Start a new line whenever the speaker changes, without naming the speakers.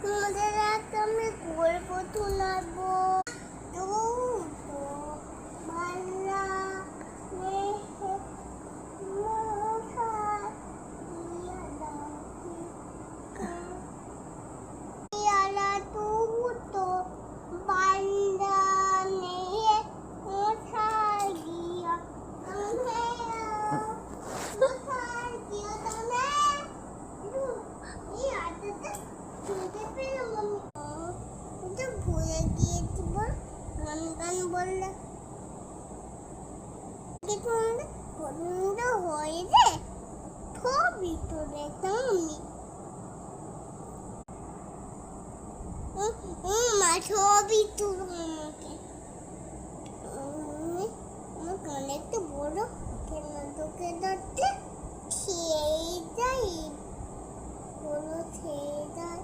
তোমাদের আজকে আমি গল্প শোনাবো। দুটো বাংলা মেঘে মশাই পেয়ালা দুটো বাংলা মেঘে মশাই গিয়া মশাই গিয়া তুমি ভুলে গিয়েছি বল গান গান বললে পছন্দ হয়েছে ছবি তো দেখতাম মা ছবি তুলো আমাকে আমার অনেকটা বড় কেন তোকে ধরতে খেয়ে যাই বলো খেয়ে যায়